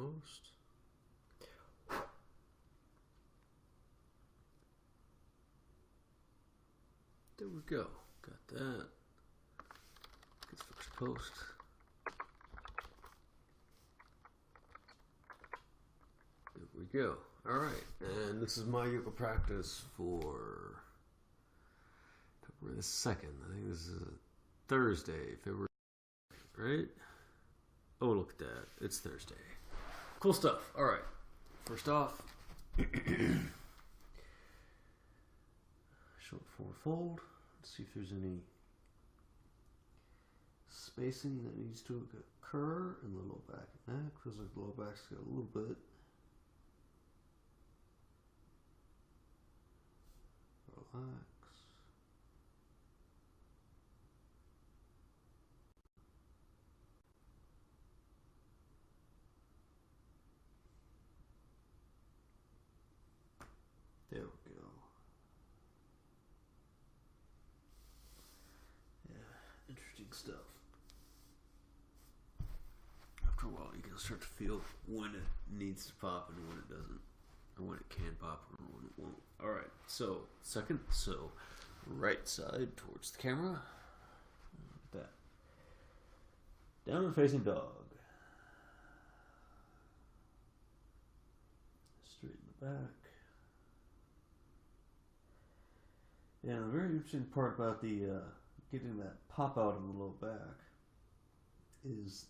post. There we go. Got that. Get first post. There we go. Alright, and this is my yoga practice for February the 2nd. I think this is Thursday, February, right? Oh, look at that. It's Thursday. Cool stuff. Alright, first off, short forward fold. Let's see if there's any spacing that needs to occur in the low back and neck. Feels like the low back's got a little bit. Relax. There we go. Yeah, interesting stuff. After a while, you can start to feel when it needs to pop and when it doesn't, or when it can pop or when it won't. All right, so second, so right side towards the camera. Look at that. Downward facing dog. Straighten the back. Yeah, the very interesting part about the getting that pop out in the low back is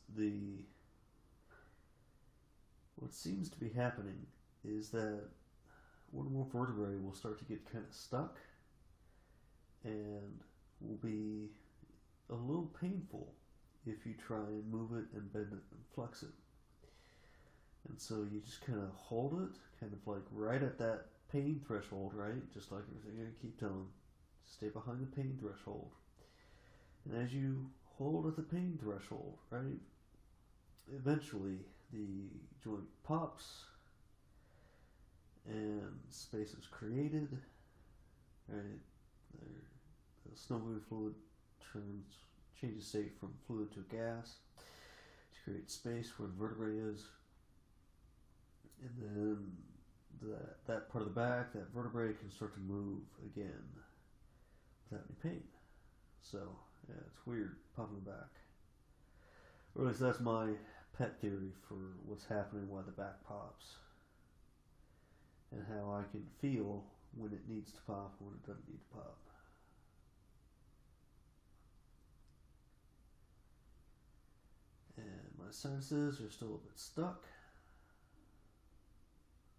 what seems to be happening is that one or more vertebrae will start to get kind of stuck and will be a little painful if you try and move it and bend it and flex it. And so you just kind of hold it, kind of like right at that pain threshold, right? Just like everything I keep telling. Stay behind the pain threshold. And as you hold at the pain threshold, right, eventually the joint pops and space is created, right? The snow moving fluid changes state from fluid to gas to create space where the vertebrae is, and then that part of the back, that vertebrae can start to move again without any pain. So yeah, it's weird popping the back. Or at least that's my pet theory for what's happening while the back pops, and how I can feel when it needs to pop and when it doesn't need to pop. And my sinuses are still a bit stuck,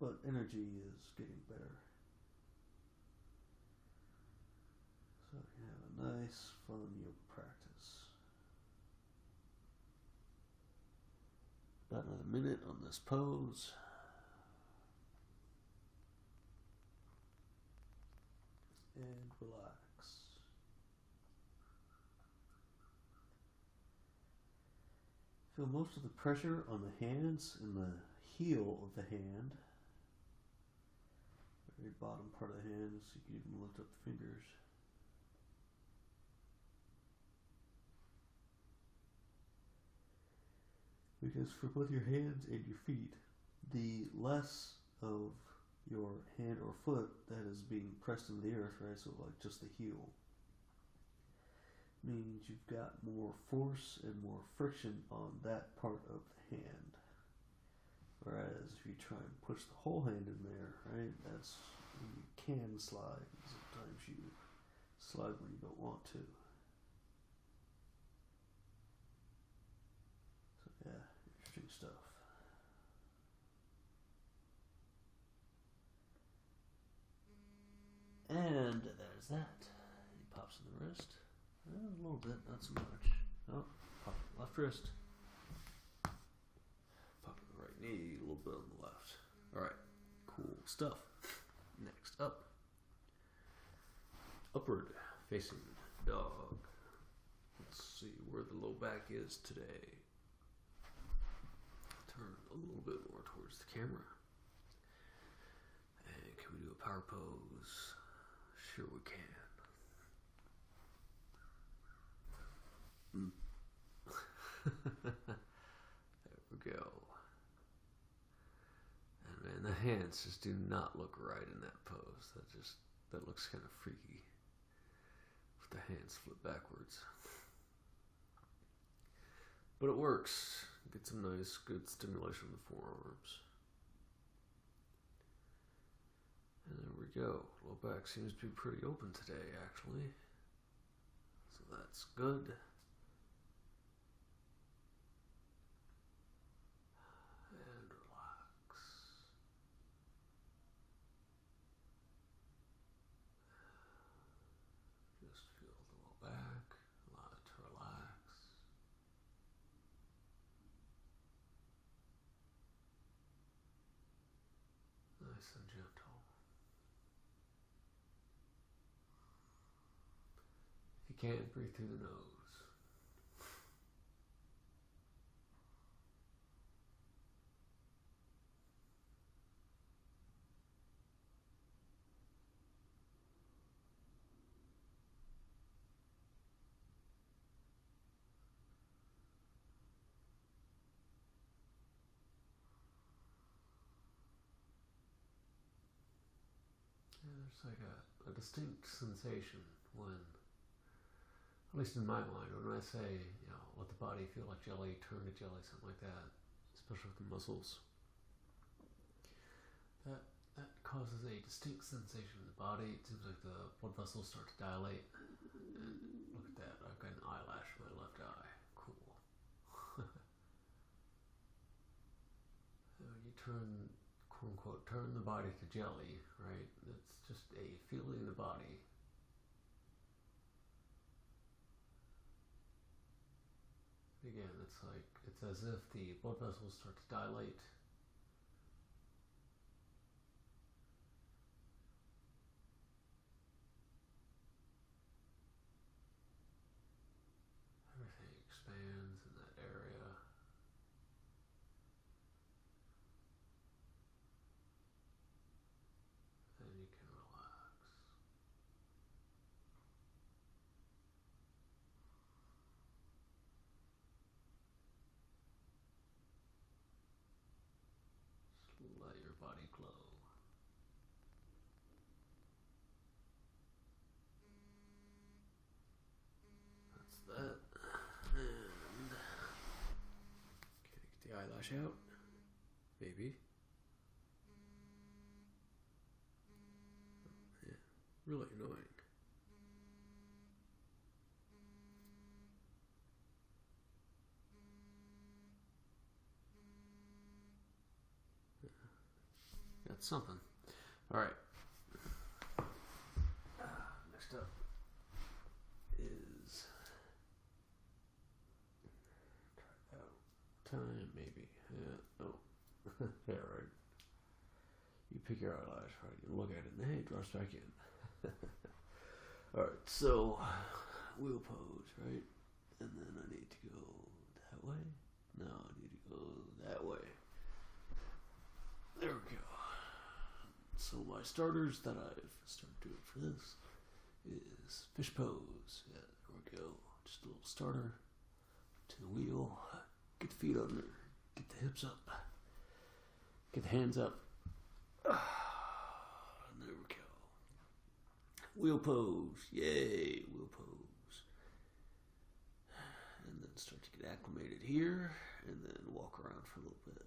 but energy is getting better. So I can have a nice, fun yoga practice. About another minute on this pose. And relax. Feel most of the pressure on the hands and the heel of the hand. Very bottom part of the hand, so you can even lift up the fingers. Because for both your hands and your feet, the less of your hand or foot that is being pressed into the earth, right, so like just the heel, means you've got more force and more friction on that part of the hand. Whereas if you try and push the whole hand in there, right, that's when you can slide. Sometimes you slide when you don't want to. So yeah, interesting stuff. And there's that. He pops in the wrist. A little bit, not so much. Oh, pop in the left wrist. Pop in the right knee, a little bit on the left. Alright, cool stuff. Next up, upward facing dog. Let's see where the low back is today. Turn a little bit more towards the camera. And can we do a power pose? Sure we can. There we go. hands just do not look right in that pose. That looks kind of freaky. With the hands flip backwards. But it works. Get some nice, good stimulation of the forearms. And there we go. Low back seems to be pretty open today, actually. So that's good. And relax. Just feel the low back. Allow it to relax. Nice and gentle. If you can't, breathe through the nose. There's like a distinct sensation when, at least in my mind, when I say, let the body feel like jelly, turn to jelly, something like that, especially with the muscles, that causes a distinct sensation in the body. It seems like the blood vessels start to dilate. And look at that, I've got an eyelash in my left eye. Cool. You turn, quote unquote, turn the body to jelly, right? It's just a feeling in the body. Again, it's as if the blood vessels start to dilate. Everything expands in that area. And you can relax. Just let your body glow. That's that. And okay, get the eyelash out, baby. Yeah, really annoying. That's something. All right. Next up is try out time, maybe. Yeah. Oh. Yeah, right. You pick your eyelash, right? You look at it, and hey, it drops back in. All right. So wheel pose, right? And then I need to go that way. No, I need to go that way. There we go. So my starters that I've started doing for this is fish pose. Yeah, there we go. Just a little starter to the wheel. Get the feet under. Get the hips up. Get the hands up. And there we go. Wheel pose. Yay, wheel pose. And then start to get acclimated here. And then walk around for a little bit.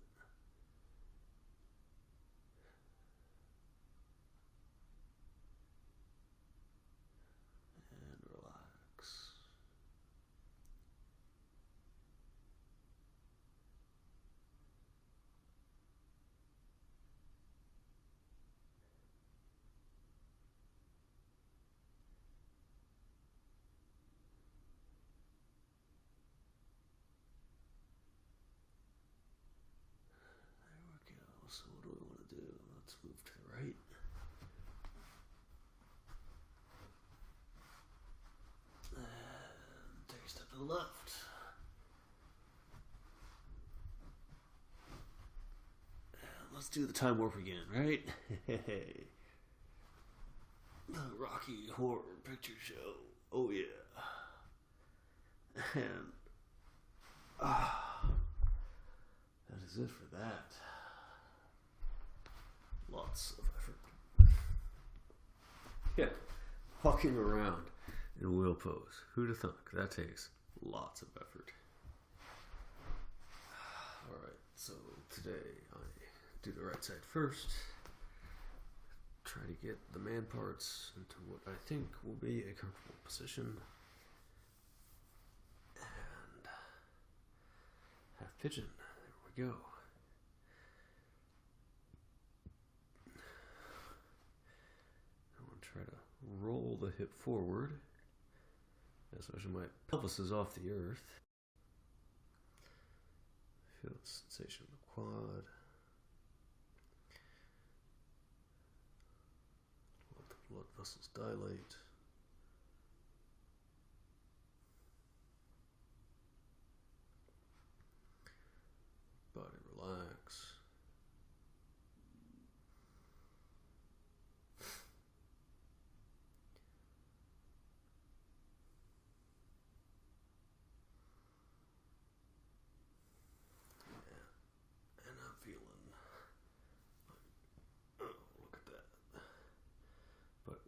So what do we want to do? Let's move to the right. And take a step to the left. And let's do the time warp again, right? The Rocky Horror Picture Show. Oh yeah. And that is it for that. lots of effort. Yeah, walking around in wheel pose. Who'd have thunk? That takes lots of effort. Alright, so today I do the right side first. Try to get the man parts into what I think will be a comfortable position. And half pigeon. There we go. I want to try to roll the hip forward. Especially my pelvis is off the earth. Feel the sensation of the quad. Let the blood vessels dilate. Body relax.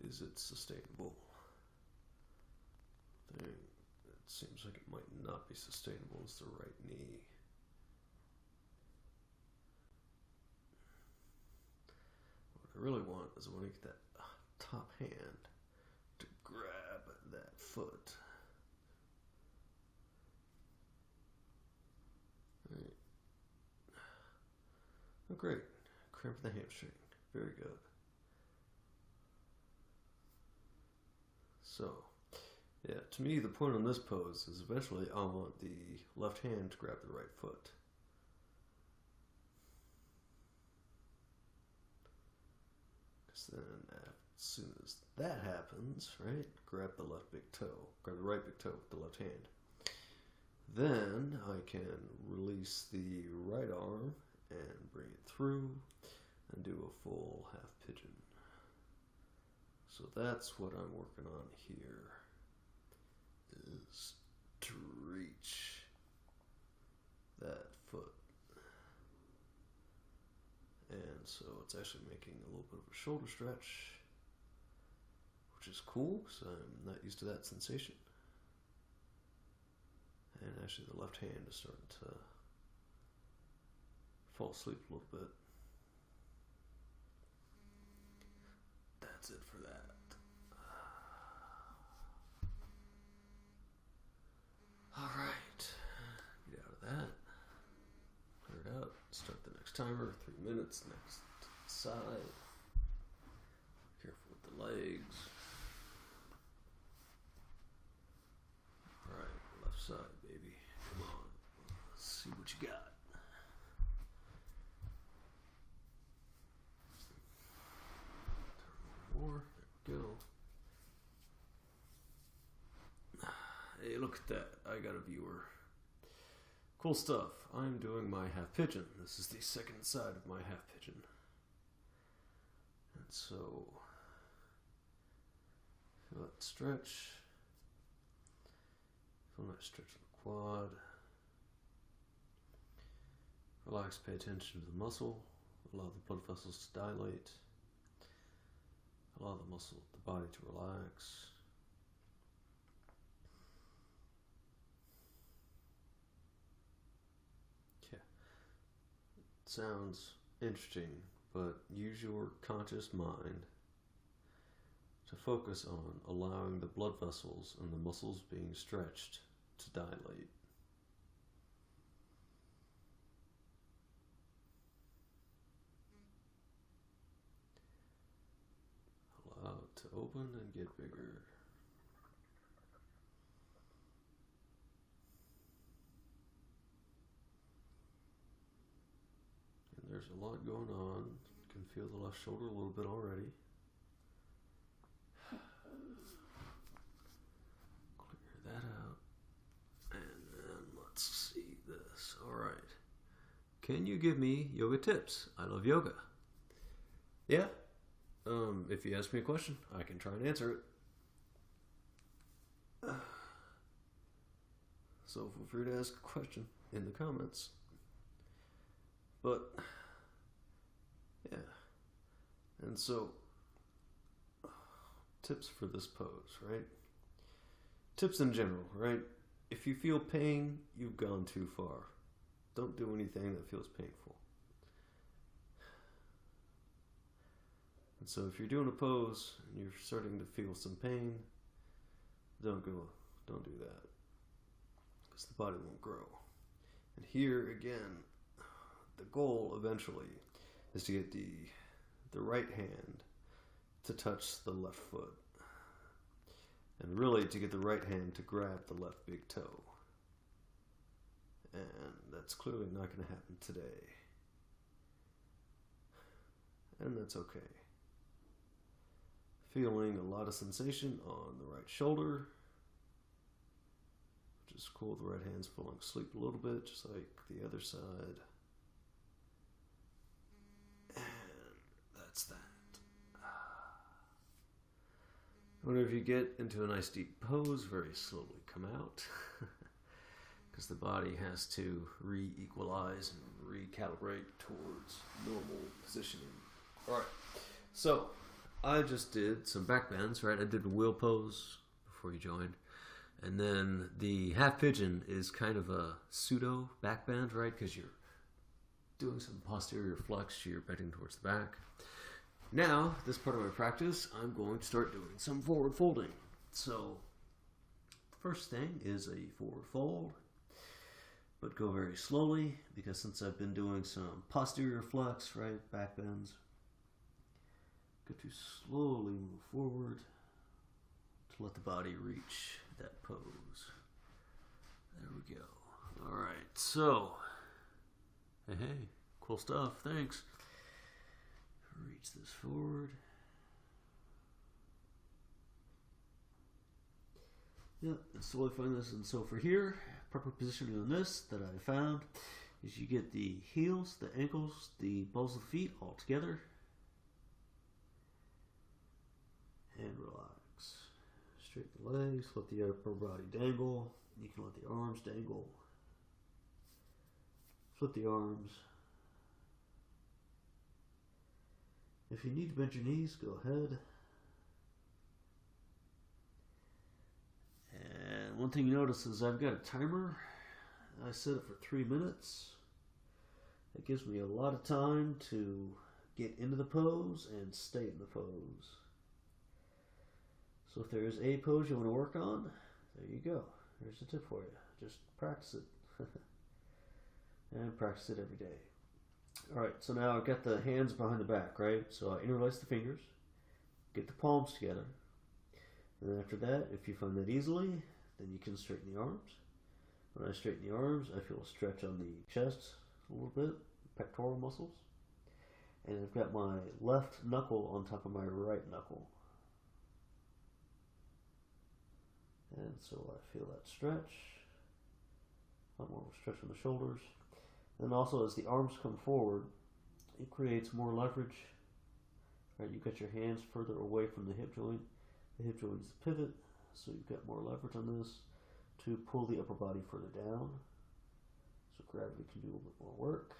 Is it sustainable? It seems like it might not be sustainable. It's the right knee. What I really want is I want to get that top hand to grab that foot. Right. Oh, great. Cramp the hamstring. Very good. So, yeah, to me, the point on this pose is eventually I want the left hand to grab the right foot. Because then, as soon as that happens, right, grab the right big toe with the left hand. Then I can release the right arm and bring it through and do a full half pigeon. So that's what I'm working on here, is to reach that foot. And so it's actually making a little bit of a shoulder stretch, which is cool because I'm not used to that sensation. And actually the left hand is starting to fall asleep a little bit. That's it for that. Alright, get out of that. Clear it out. Start the next timer. 3 minutes. Next side. Careful with the legs. Alright, left side, baby. Come on. Let's see what you got. Turn more. There we go. Hey, look at that. I got a viewer. Cool stuff. I'm doing my half pigeon. This is the second side of my half pigeon. And so, feel that stretch. Feel that stretch of the quad. Relax, pay attention to the muscle. Allow the blood vessels to dilate. Allow the body to relax. Sounds interesting, but use your conscious mind to focus on allowing the blood vessels and the muscles being stretched to dilate. Allow it to open and get bigger. There's a lot going on. You can feel the left shoulder a little bit already. Clear that out. And then let's see this. Alright. Can you give me yoga tips? I love yoga. Yeah. If you ask me a question, I can try and answer it. So feel free to ask a question in the comments. But, yeah. And so, tips for this pose, right? Tips in general, right? If you feel pain, you've gone too far. Don't do anything that feels painful. And so if you're doing a pose and you're starting to feel some pain, don't do that, because the body won't grow. And here again, the goal eventually is to get the right hand to touch the left foot, and really to get the right hand to grab the left big toe. And that's clearly not going to happen today, and that's okay. Feeling a lot of sensation on the right shoulder, which is cool. The right hand's falling asleep a little bit, just like the other side. And that's that. Whenever you get into a nice deep pose, very slowly come out, because the body has to re-equalize and recalibrate towards normal positioning. All right, so I just did some back bends, right? I did a wheel pose before you joined. And then the half pigeon is kind of a pseudo back bend, right? Because you're doing some posterior flex, you're bending towards the back. Now, this part of my practice, I'm going to start doing some forward folding. So, the first thing is a forward fold, but go very slowly, because since I've been doing some posterior flex, right, back bends, got to slowly move forward to let the body reach that pose. There we go. All right, so, hey, cool stuff, thanks. Reach this forward. Yep, slowly find this. And so for here, proper positioning on this that I found is you get the heels, the ankles, the balls of the feet all together. And relax. Straighten the legs, let the upper body dangle. You can let the arms dangle. Flip the arms. If you need to bend your knees, go ahead. And one thing you notice is I've got a timer. I set it for 3 minutes. It gives me a lot of time to get into the pose and stay in the pose. So if there's a pose you want to work on, there you go. There's a tip for you. Just practice it. And practice it every day. Alright, so now I've got the hands behind the back, right? So I interlace the fingers, get the palms together, and then after that, if you find that easily, then you can straighten the arms. When I straighten the arms, I feel a stretch on the chest a little bit, pectoral muscles, and I've got my left knuckle on top of my right knuckle. And so I feel that stretch, a lot more stretch on the shoulders. And also, as the arms come forward, it creates more leverage. Right, you've got your hands further away from the hip joint. The hip joint is the pivot, so you've got more leverage on this to pull the upper body further down. So gravity can do a little bit more work.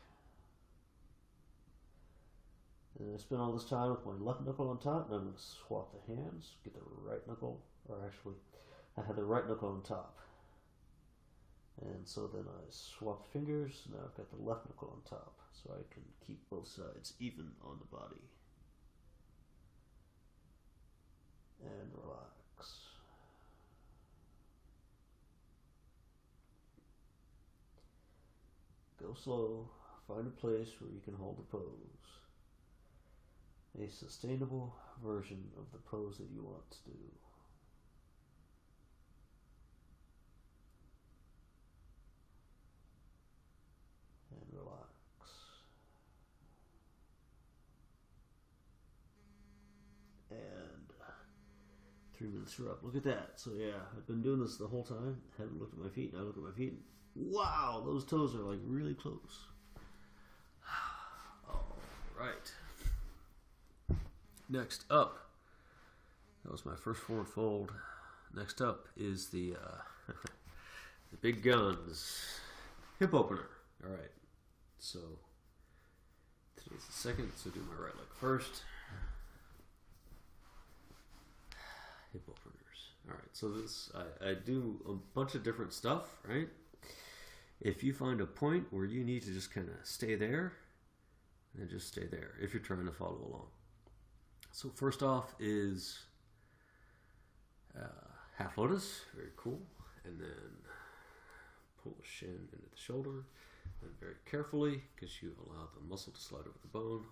And I spent all this time with my left knuckle on top, and I'm going to swap the hands, get the right knuckle, or actually, I had the right knuckle on top. And so then I swap the fingers. Now I've got the left knuckle on top, so I can keep both sides even on the body. And relax. Go slow. Find a place where you can hold the pose. A sustainable version of the pose that you want to do. Relax. And 3 minutes are up. Look at that. So yeah, I've been doing this the whole time. Haven't looked at my feet. Now I look at my feet. Wow, those toes are like really close. All right. Next up, that was my first forward fold. Next up is the the big guns hip opener. All right. So today's the second, so do my right leg first. hip openers. All right, so this I do a bunch of different stuff, right? If you find a point where you need to just kind of stay there, then just stay there if you're trying to follow along. So first off is half lotus, very cool, and then pull the shin into the shoulder, and very carefully, because you allow the muscle to slide over the bone.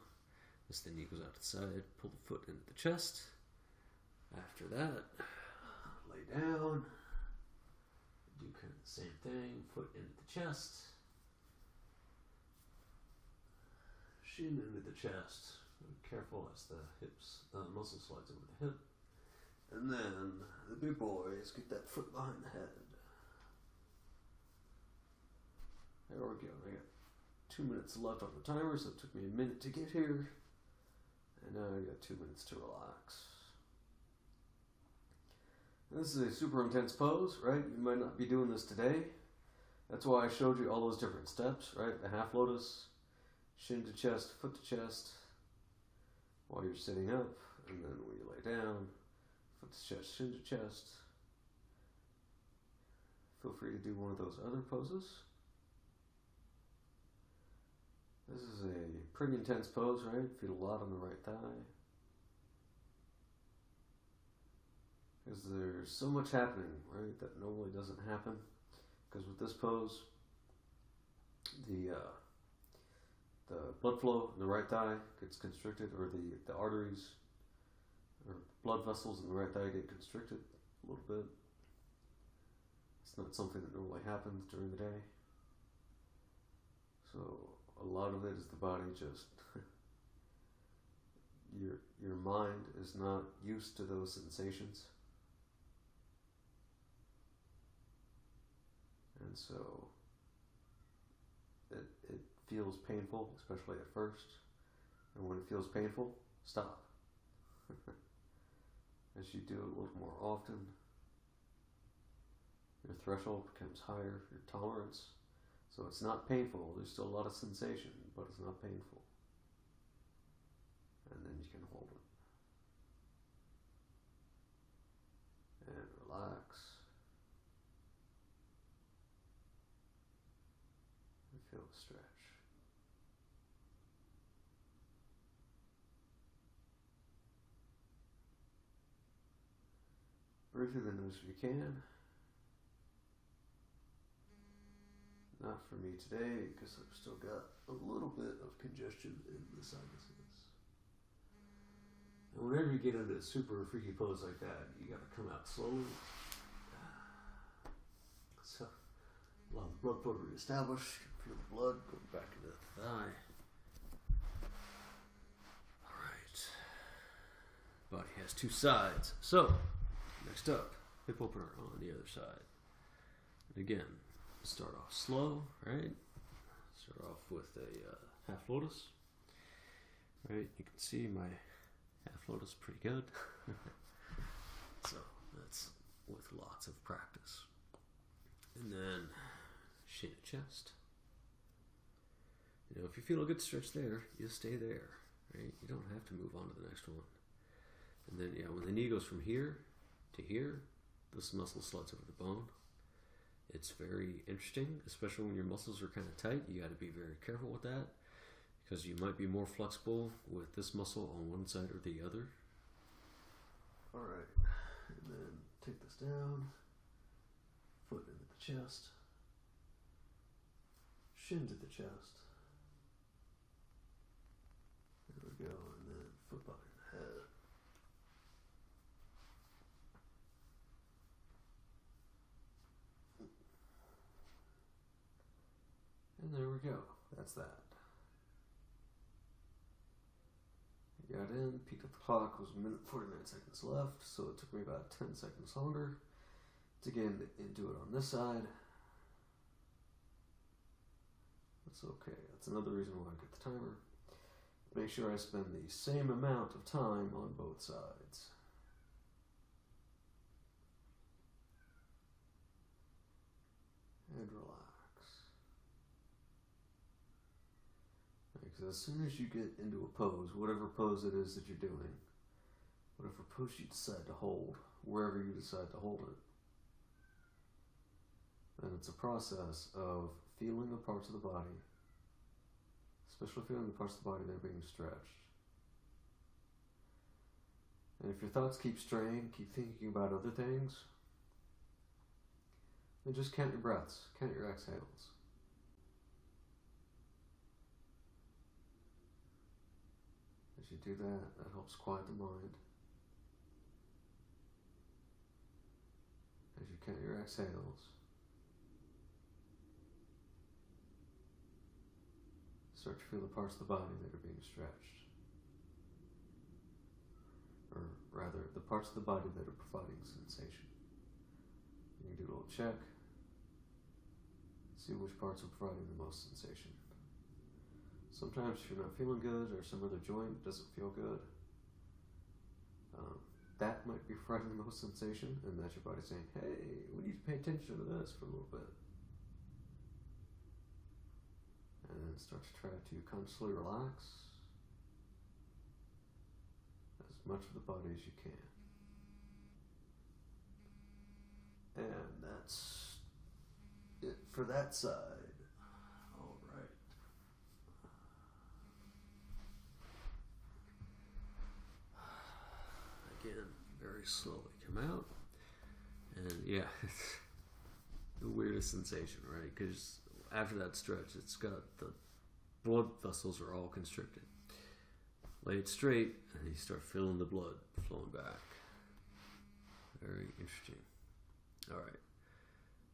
As the knee goes out to the side, pull the foot into the chest. After that, lay down, do kind of the same thing, foot into the chest, shin into the chest. Be careful as the muscle slides over the hip. And then the big boys get that foot behind the head. There we go. I got 2 minutes left on the timer, so it took me a minute to get here. And now I got 2 minutes to relax. And this is a super intense pose, right? You might not be doing this today. That's why I showed you all those different steps, right? The half lotus, shin to chest, foot to chest, while you're sitting up, and then when you lay down, foot to chest, shin to chest. Feel free to do one of those other poses. This is a pretty intense pose, right? Feel a lot on the right thigh. Because there's so much happening, right, that normally doesn't happen. Because with this pose, the blood flow in the right thigh gets constricted, or the arteries or blood vessels in the right thigh get constricted a little bit. It's not something that normally happens during the day. So a lot of it is the body just your mind is not used to those sensations. And so it feels painful, especially at first. And when it feels painful, stop. As you do it a little more often, your threshold becomes higher, your tolerance. So it's not painful. There's still a lot of sensation, but it's not painful. And then you can hold it. And relax. And feel the stretch. Breathe through the nose if you can. Not for me today, because I've still got a little bit of congestion in the sinuses. And whenever you get into a super freaky pose like that, you gotta come out slowly. So, a lot of blood flow to reestablish. Feel the blood going back into the thigh. Alright. Body has two sides. So, next up, hip opener on the other side. And again, start off slow, right? Start off with a half lotus, right? You can see my half lotus pretty good. So that's with lots of practice. And then shin to chest. You know, if you feel a good stretch there, you stay there, right? You don't have to move on to the next one. And then, yeah, when the knee goes from here to here, this muscle slides over the bone. It's very interesting, especially when your muscles are kind of tight. You got to be very careful with that, because you might be more flexible with this muscle on one side or the other. All right, and then take this down, foot into the chest, shin to the chest. There we go, and then foot behind the head. And there we go. That's that. I got in, peeked at the clock, was 1 minute 49 seconds left, so it took me about 10 seconds longer to get into it on this side. That's okay. That's another reason why I get the timer. Make sure I spend the same amount of time on both sides. And relax. Because as soon as you get into a pose, whatever pose it is that you're doing, whatever pose you decide to hold, wherever you decide to hold it. And it's a process of feeling the parts of the body, especially feeling the parts of the body that are being stretched. And if your thoughts keep straying, keep thinking about other things, then just count your breaths, count your exhales. As you do that, that helps quiet the mind. As you count your exhales, start to feel the parts of the body that are being stretched. Or rather, the parts of the body that are providing sensation. You can do a little check. See which parts are providing the most sensation. Sometimes if you're not feeling good or some other joint doesn't feel good, that might be providing the most sensation, and that's your body saying, hey, we need to pay attention to this for a little bit. And then start to try to consciously relax as much of the body as you can. And that's it for that side. All right. Again, very slowly come out. And yeah, it's the weirdest sensation, right? Because after that stretch, it's got the blood vessels are all constricted. Lay it straight, and you start feeling the blood flowing back. Very interesting. All right.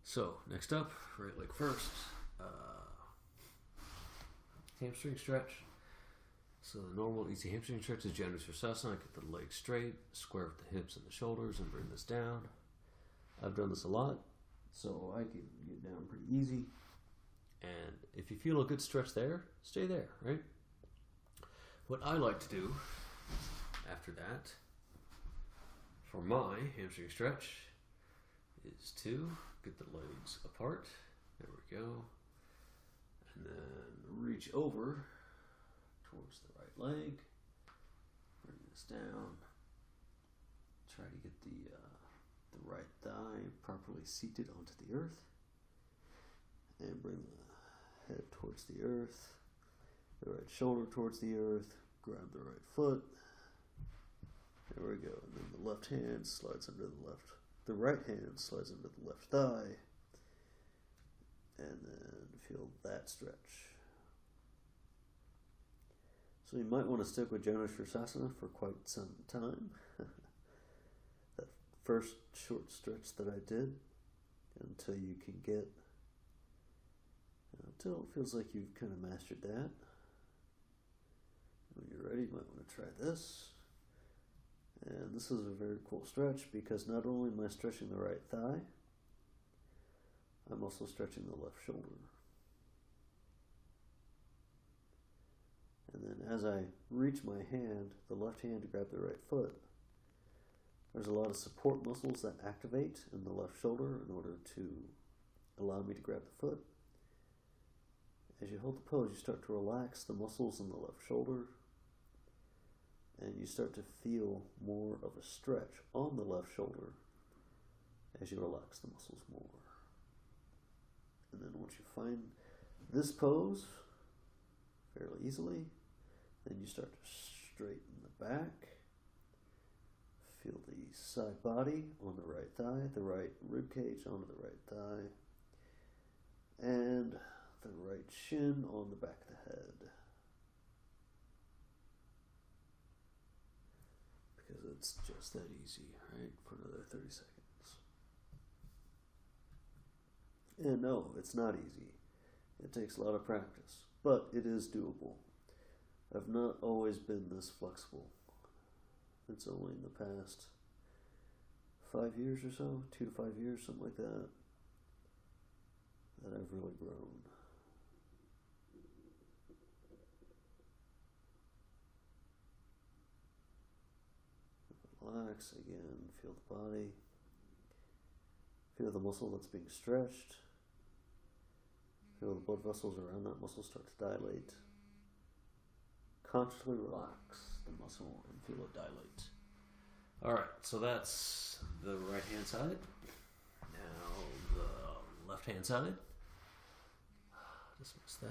So next up, right leg first. Hamstring stretch. So the normal easy hamstring stretch is Janushirasana. Get the legs straight, square with the hips and the shoulders, and bring this down. I've done this a lot, so I can get down pretty easy. And if you feel a good stretch there, stay there, right? What I like to do after that, for my hamstring stretch, is to get the legs apart. There we go. And then reach over towards the right leg. Bring this down. Try to get the right thigh properly seated onto the earth. And bring the head towards the earth. The right shoulder towards the earth. Grab the right foot. There we go. And then the left hand slides under the right hand slides under the left thigh. And then feel that stretch. So you might want to stick with Janushirasana for quite some time. That first short stretch that I did, until you can get, until it feels like you've kind of mastered that. When you're ready, you might want to try this. And this is a very cool stretch because not only am I stretching the right thigh, I'm also stretching the left shoulder. And then as I reach my hand, the left hand to grab the right foot, there's a lot of support muscles that activate in the left shoulder in order to allow me to grab the foot. As you hold the pose, you start to relax the muscles in the left shoulder, and you start to feel more of a stretch on the left shoulder as you relax the muscles more. And then once you find this pose fairly easily, then you start to straighten the back. Feel the side body on the right thigh, the right rib cage onto the right thigh, and the right shin on the back of the head. Because it's just that easy, right? For another 30 seconds. And no, it's not easy. It takes a lot of practice, but it is doable. I've not always been this flexible. It's only in the past 5 years or so, 2 to 5 years, something like that, that I've really grown. Relax again, feel the body, feel the muscle that's being stretched, feel the blood vessels around that muscle start to dilate. Consciously relax the muscle and feel it dilate. Alright, so that's the right hand side. Now the left hand side. Dismiss that.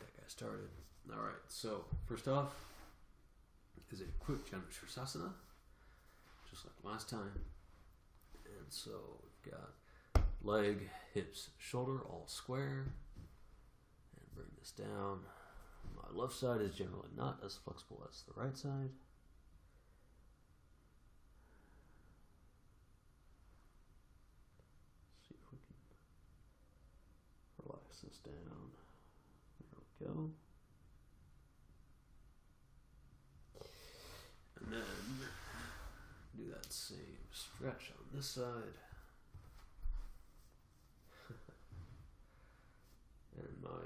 Get that guy started. Alright, so first off is a quick Janusharsasana, just like last time. And so we've got leg, hips, shoulder all square. And bring this down. My left side is generally not as flexible as the right side. See if we can relax this down. There we go. And then do that same stretch on this side. And my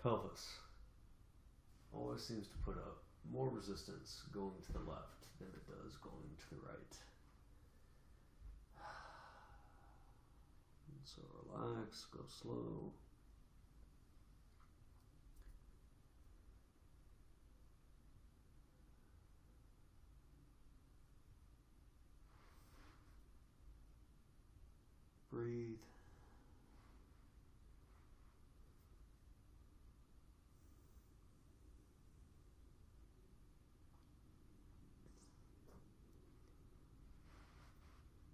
pelvis always seems to put up more resistance going to the left than it does going to the right. And so relax, go slow. Breathe.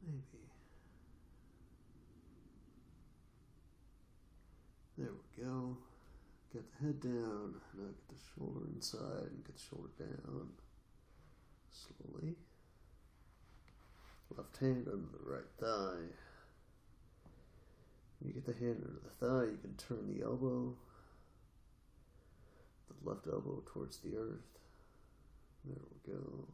Maybe. There we go. Get the head down. Now get the shoulder inside and get the shoulder down. Slowly. Left hand under the right thigh. You get the hand under the thigh, you can turn the elbow, the left elbow towards the earth. There we go.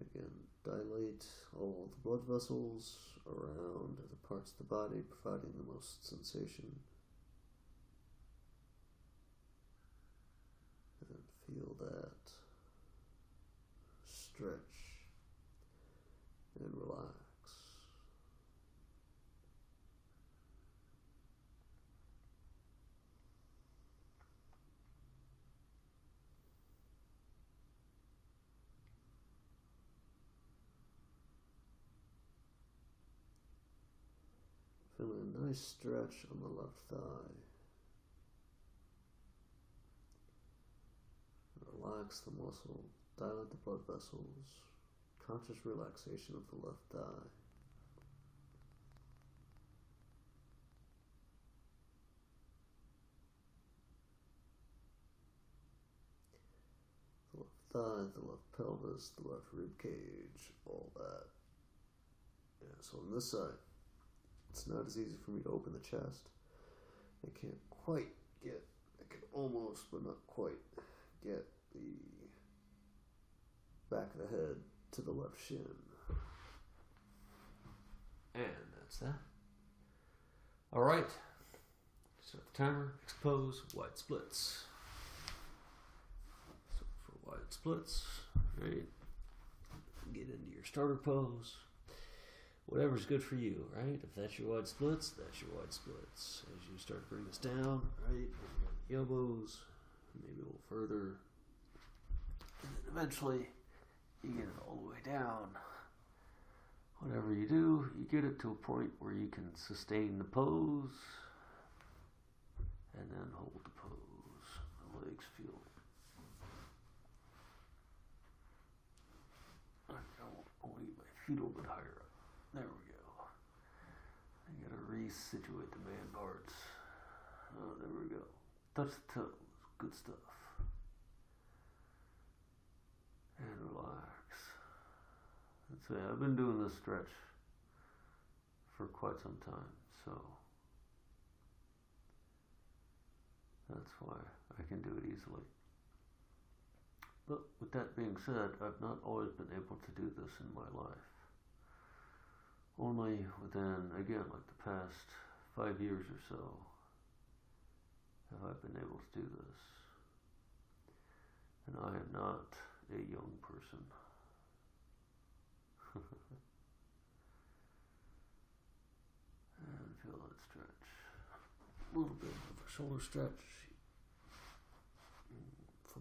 Again, dilate all the blood vessels around the parts of the body, providing the most sensation. And feel that stretch and relax. Feeling a nice stretch on the left thigh. Relax the muscle, dilate the blood vessels, conscious relaxation of the left thigh. The left thigh, the left pelvis, the left rib cage, all that. Yeah, so on this side, it's not as easy for me to open the chest. I can't quite get, I can almost, but not quite, get the back of the head to the left shin. And that's that. Alright. Set the timer, expose, wide splits. So for wide splits, right? Get into your starter pose. Whatever's good for you, right? If that's your wide splits, that's your wide splits. As you start to bring this down, right? The elbows, maybe a little further. And then eventually, you get it all the way down. Whatever you do, you get it to a point where you can sustain the pose. And then hold the pose. The legs feel. I want to get my feet a little bit higher up. There we go. I gotta resituate the man parts. Oh, there we go. Touch the toes. Good stuff. And relax. That's it. I've been doing this stretch for quite some time, so that's why I can do it easily. But with that being said, I've not always been able to do this in my life. Only within, again, like the past 5 years or so, have I been able to do this. And I am not a young person. And feel that stretch. A little bit of a shoulder stretch.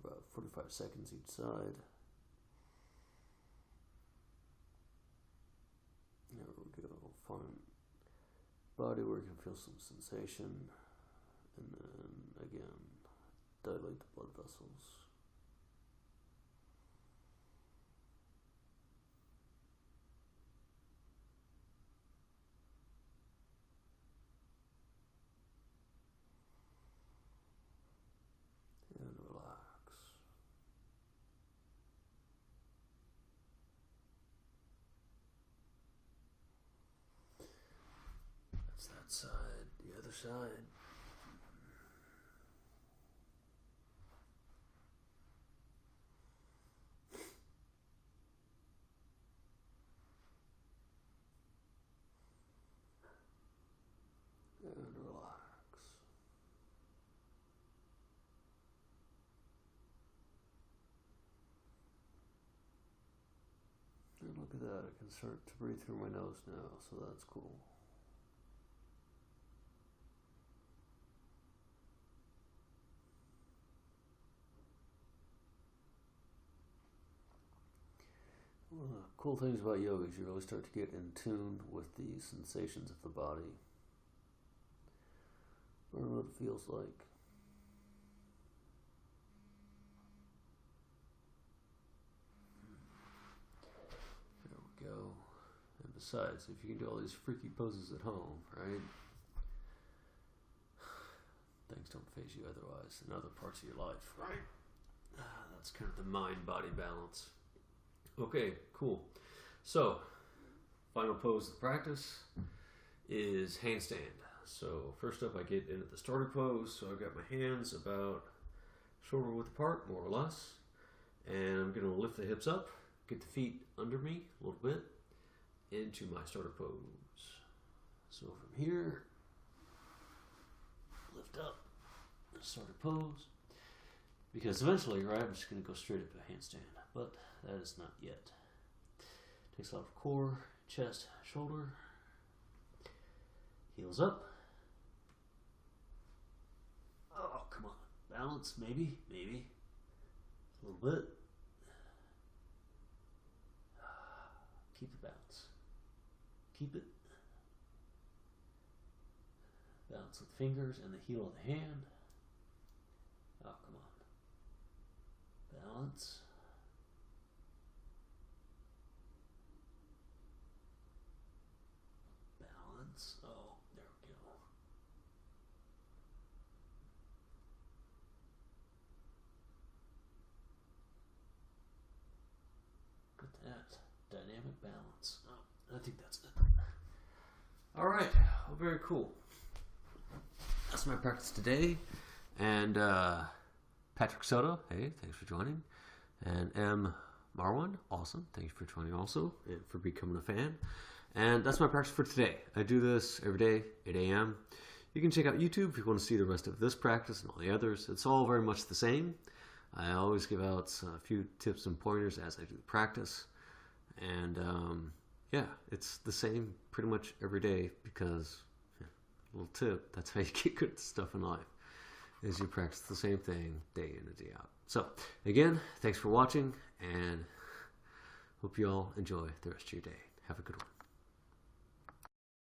for about 45 seconds each side. There we go. Find body where you can feel some sensation, and then again dilate the blood vessels. And relax. That's that side. The other side. And relax. And look at that, I can start to breathe through my nose now, so that's cool. One of the cool things about yoga is you really start to get in tune with the sensations of the body. Learn what it feels like. There we go. And besides, if you can do all these freaky poses at home, right? Things don't phase you otherwise in other parts of your life, right? That's kind of the mind-body balance. Okay, cool. So, final pose of the practice is handstand. So first up I get into the starter pose. So I've got my hands about shoulder width apart, more or less. And I'm going to lift the hips up, get the feet under me a little bit, into my starter pose. So from here, lift up, starter pose. Because eventually, right, I'm just going to go straight up to a handstand. But that is not yet. Takes a lot of core, chest, shoulder. Heels up. Oh, come on. Balance, maybe. A little bit. Keep the balance. Keep it. Balance with fingers and the heel of the hand. Oh, come on. Balance. Oh, there we go. Look at that. Dynamic balance. Oh, I think that's it. Alright. Well, very cool. That's my practice today. And Patrick Soto, hey, thanks for joining. And M. Marwan, awesome. Thanks for joining also and for becoming a fan. And that's my practice for today. I do this every day, 8 a.m. You can check out YouTube if you want to see the rest of this practice and all the others. It's all very much the same. I always give out a few tips and pointers as I do the practice. And yeah, it's the same pretty much every day because, yeah, little tip, that's how you get good at stuff in life, is you practice the same thing day in and day out. So, again, thanks for watching and hope you all enjoy the rest of your day. Have a good one.